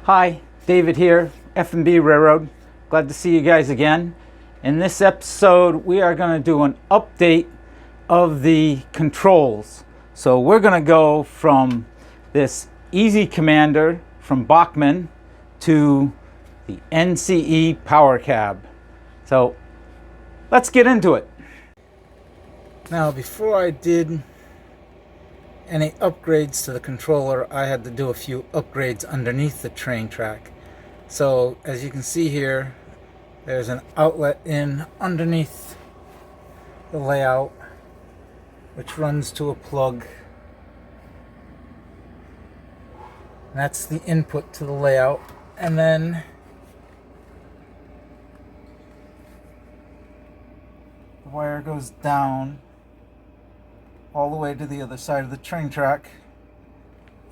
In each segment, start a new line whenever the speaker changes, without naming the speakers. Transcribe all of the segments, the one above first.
Hi, David here, F&B Railroad. Glad to see you guys again. In this episode, we are going to do an update of the controls. So we're going to go from this Easy Commander from Bachmann to the NCE Power Cab. So let's get into it. Now, before I did any upgrades to the controller, I had to do a few upgrades underneath the train track. So as you can see here, there's an outlet in underneath the layout which runs to a plug. And that's the input to the layout. And then the wire goes down all the way to the other side of the train track.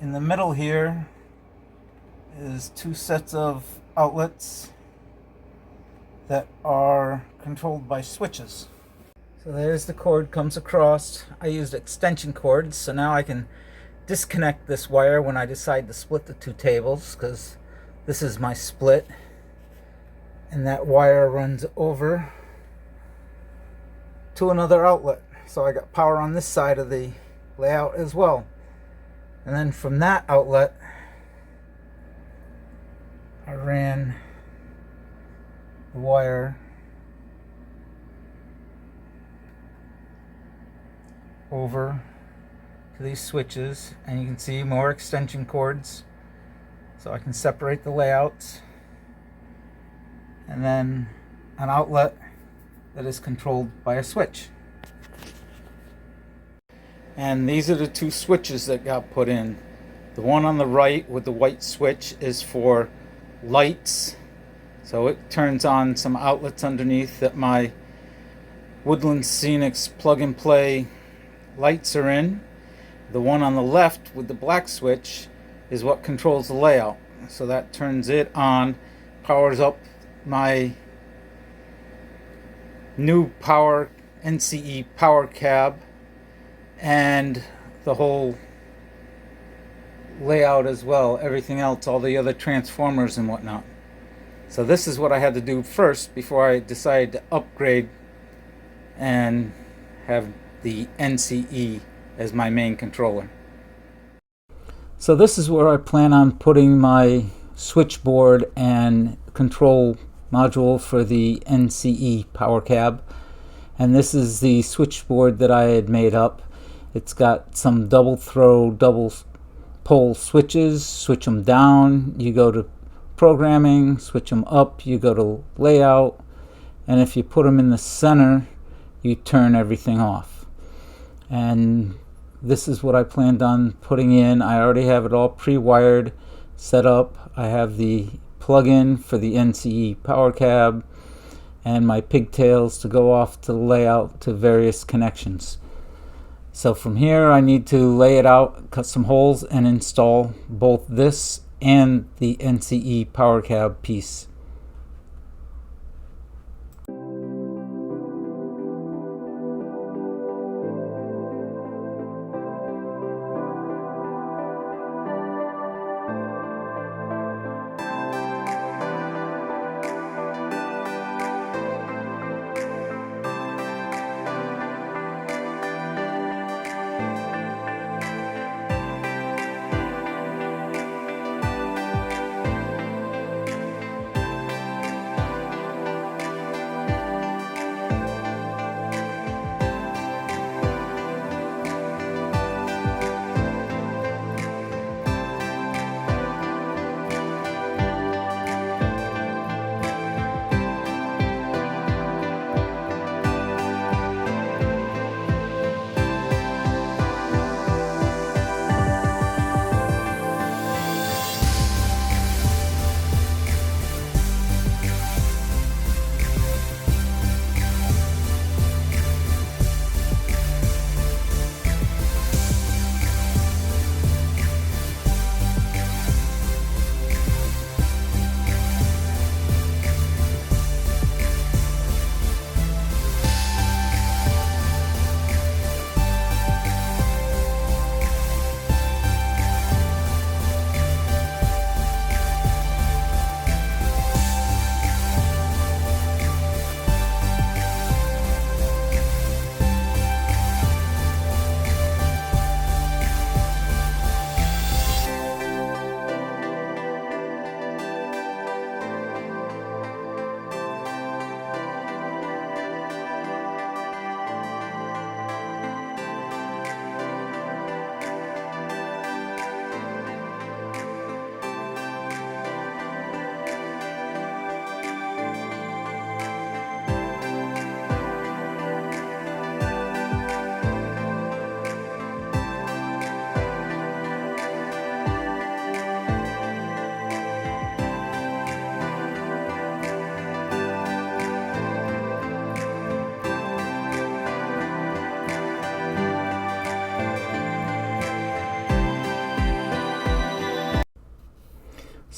In the middle here is two sets of outlets that are controlled by switches. So there's the cord comes across. I used extension cords, so now I can disconnect this wire when I decide to split the two tables, because this is my split, and that wire runs over to another outlet. So I got power on this side of the layout as well. And then from that outlet, I ran the wire over to these switches, and you can see more extension cords, so I can separate the layouts. And then an outlet that is controlled by a switch. And these are the two switches that got put in. The one on the right with the white switch is for lights, so it turns on some outlets underneath that my Woodland Scenics plug and play lights are in. The one on the left with the black switch is what controls the layout, so that turns it on, powers up my new NCE Power Cab and the whole layout as well, everything else, all the other transformers and whatnot. So this is what I had to do first before I decided to upgrade and have the NCE as my main controller. So this is where I plan on putting my switchboard and control module for the NCE Power Cab. And this is the switchboard that I had made up. It's got some double throw, double pole switches. Switch them down, you go to programming. Switch them up, you go to layout. And if you put them in the center, you turn everything off. And this is what I planned on putting in. I already have it all pre-wired, set up. I have the plug-in for the NCE Power Cab and my pigtails to go off to the layout to various connections. So from here I need to lay it out, cut some holes, and install both this and the NCE Power Cab piece.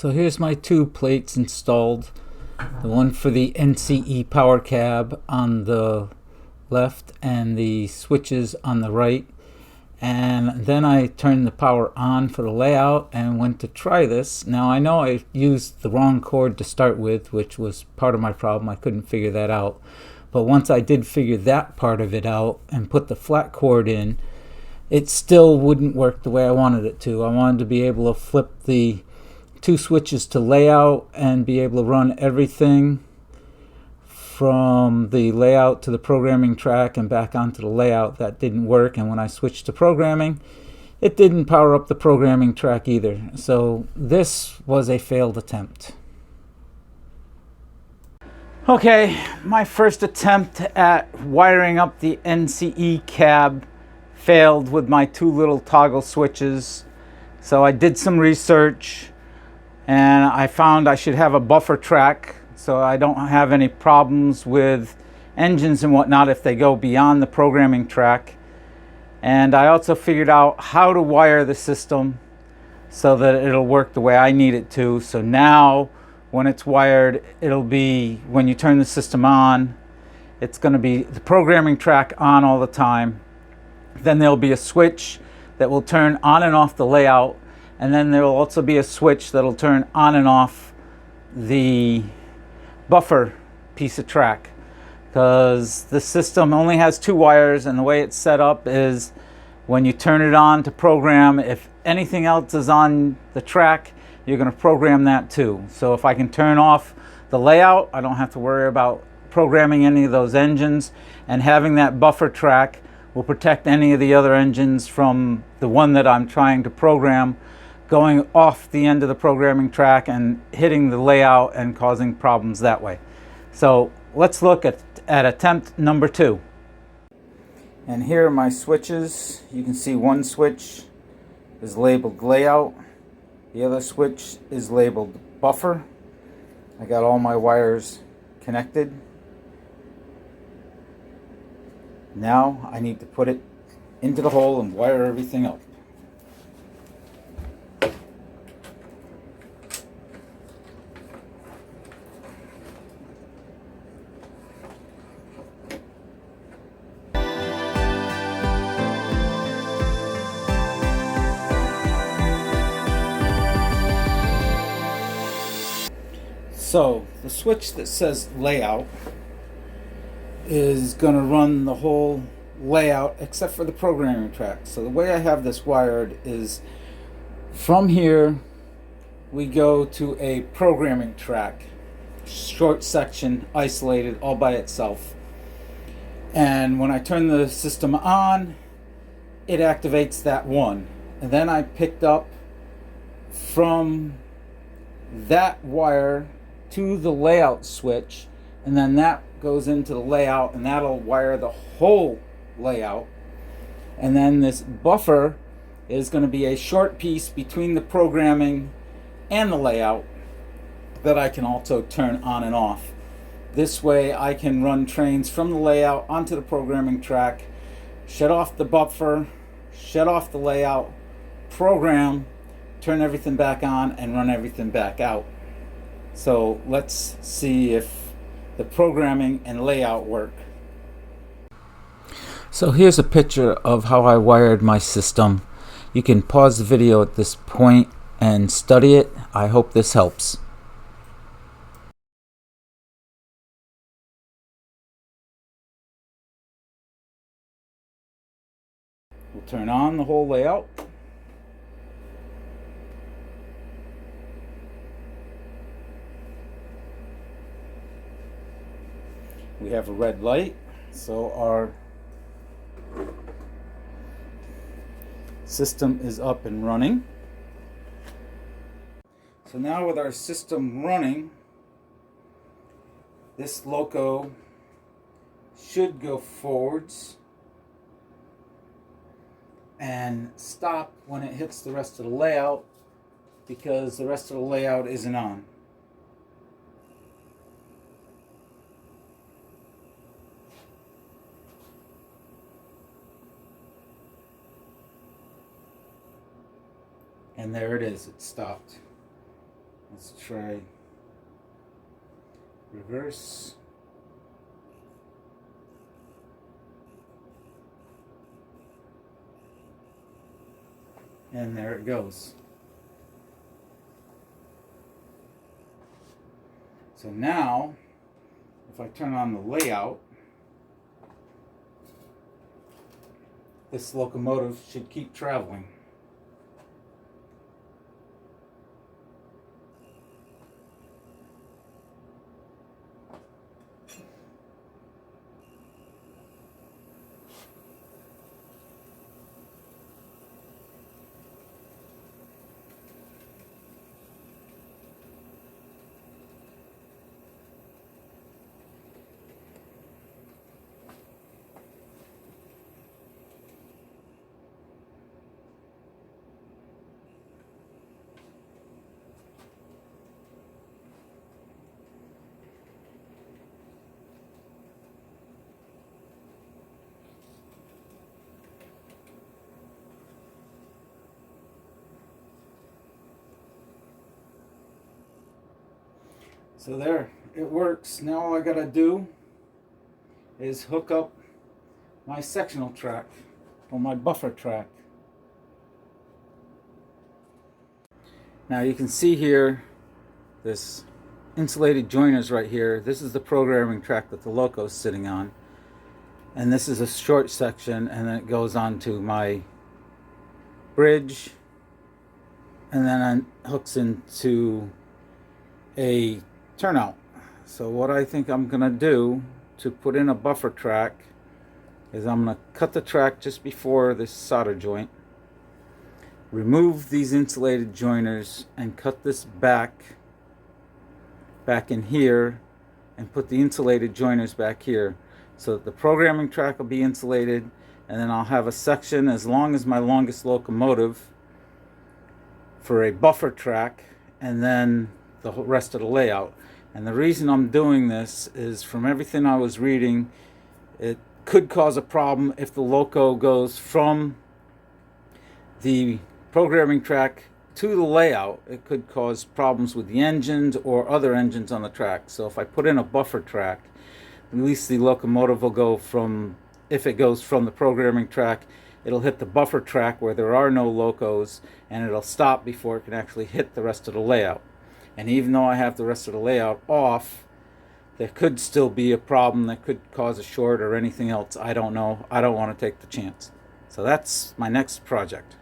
So here's my two plates installed. The one for the NCE Power Cab on the left and the switches on the right. And then I turned the power on for the layout and went to try this. Now I know I used the wrong cord to start with, which was part of my problem. I couldn't figure that out. But once I did figure that part of it out and put the flat cord in, it still wouldn't work the way I wanted it to. I wanted to be able to flip the two switches to layout and be able to run everything from the layout to the programming track and back onto the layout. That didn't work, and when I switched to programming, it didn't power up the programming track either. So this was a failed attempt. Okay, my first attempt at wiring up the NCE cab failed with my two little toggle switches. So I did some research and I found I should have a buffer track so I don't have any problems with engines and whatnot if they go beyond the programming track. And I also figured out how to wire the system so that it'll work the way I need it to. So now when it's wired, it'll be, when you turn the system on, it's going to be the programming track on all the time. Then there'll be a switch that will turn on and off the layout, and then there will also be a switch that'll turn on and off the buffer piece of track, because the system only has two wires, and the way it's set up is when you turn it on to program, if anything else is on the track, you're going to program that too. So if I can turn off the layout, I don't have to worry about programming any of those engines, and having that buffer track will protect any of the other engines from the one that I'm trying to program going off the end of the programming track and hitting the layout and causing problems that way. So let's look at attempt number 2. And here are my switches. You can see one switch is labeled layout. The other switch is labeled buffer. I got all my wires connected. Now I need to put it into the hole and wire everything up. So the switch that says layout is going to run the whole layout except for the programming track. So the way I have this wired is from here we go to a programming track, short section, isolated all by itself. And when I turn the system on, it activates that one. And then I picked up from that wire to the layout switch, and then that goes into the layout, and that'll wire the whole layout. And then this buffer is going to be a short piece between the programming and the layout that I can also turn on and off. This way I can run trains from the layout onto the programming track, shut off the buffer, shut off the layout, program, turn everything back on, and run everything back out. So let's see if the programming and layout work. So here's a picture of how I wired my system. You can pause the video at this point and study it. I hope this helps. We'll turn on the whole layout. We have a red light, so our system is up and running. So now with our system running, this loco should go forwards and stop when it hits the rest of the layout, because the rest of the layout isn't on. And there it is, it stopped. Let's try reverse. And there it goes. So now, if I turn on the layout, this locomotive should keep traveling. So there, it works. Now all I gotta do is hook up my sectional track or my buffer track. Now you can see here this insulated joiners right here. This is the programming track that the loco is sitting on, and this is a short section, and then it goes on to my bridge, and then it hooks into a turnout. So what I think I'm gonna do to put in a buffer track is I'm gonna cut the track just before this solder joint, remove these insulated joiners, and cut this back in here, and put the insulated joiners back here, so that the programming track will be insulated, and then I'll have a section as long as my longest locomotive for a buffer track, and then the rest of the layout. And the reason I'm doing this is, from everything I was reading, it could cause a problem if the loco goes from the programming track to the layout. It could cause problems with the engines or other engines on the track. So if I put in a buffer track, at least the locomotive will go from, if it goes from the programming track, it'll hit the buffer track where there are no locos, and it'll stop before it can actually hit the rest of the layout. And even though I have the rest of the layout off, there could still be a problem that could cause a short or anything else. I don't know. I don't want to take the chance. So that's my next project.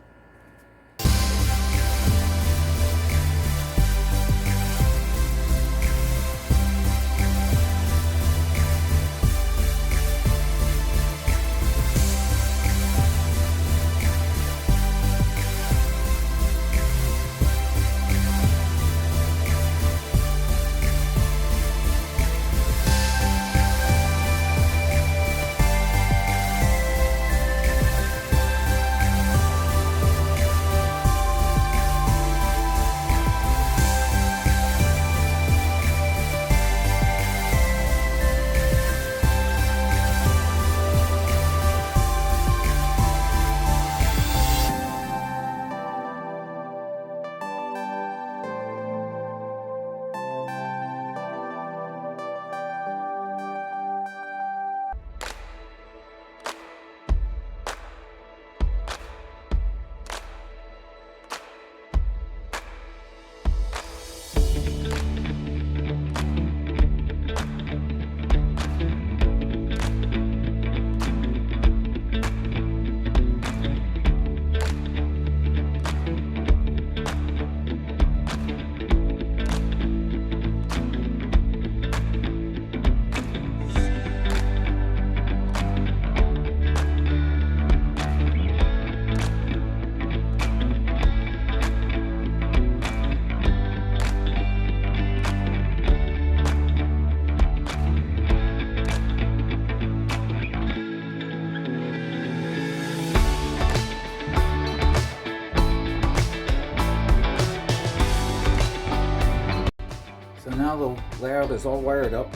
So now the layout is all wired up.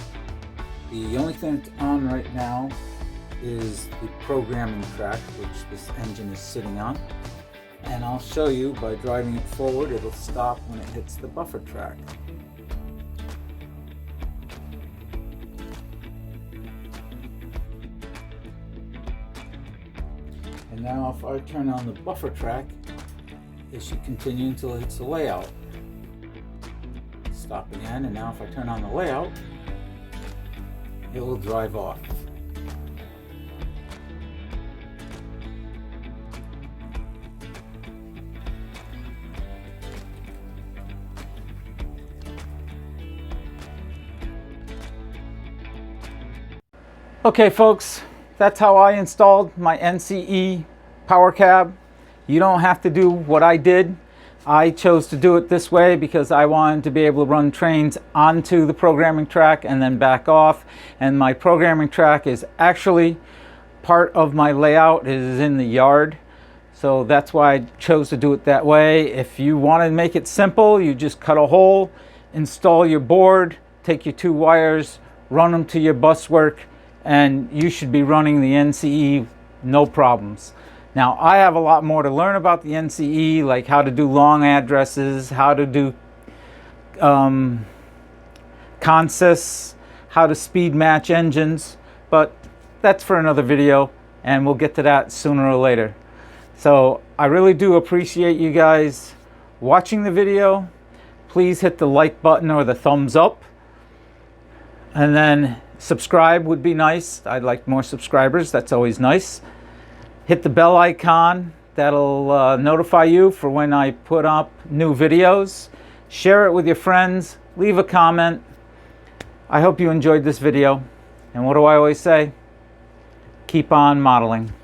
The only thing that's on right now is the programming track, which this engine is sitting on. And I'll show you by driving it forward, it'll stop when it hits the buffer track. And now if I turn on the buffer track, it should continue until it hits the layout. Stop again, and now if I turn on the layout, it will drive off. Okay folks, that's how I installed my NCE Power Cab. You don't have to do what I did. I chose to do it this way because I wanted to be able to run trains onto the programming track and then back off. And my programming track is actually part of my layout. It is in the yard. So that's why I chose to do it that way. If you want to make it simple, you just cut a hole, install your board, take your 2 wires, run them to your bus work, and you should be running the NCE no problems. Now, I have a lot more to learn about the NCE, like how to do long addresses, how to do consists, how to speed match engines, but that's for another video, and we'll get to that sooner or later. So I really do appreciate you guys watching the video. Please hit the like button or the thumbs up, and then subscribe would be nice. I'd like more subscribers. That's always nice. Hit the bell icon. That'll notify you for when I put up new videos. Share it with your friends. Leave a comment. I hope you enjoyed this video. And what do I always say? Keep on modeling.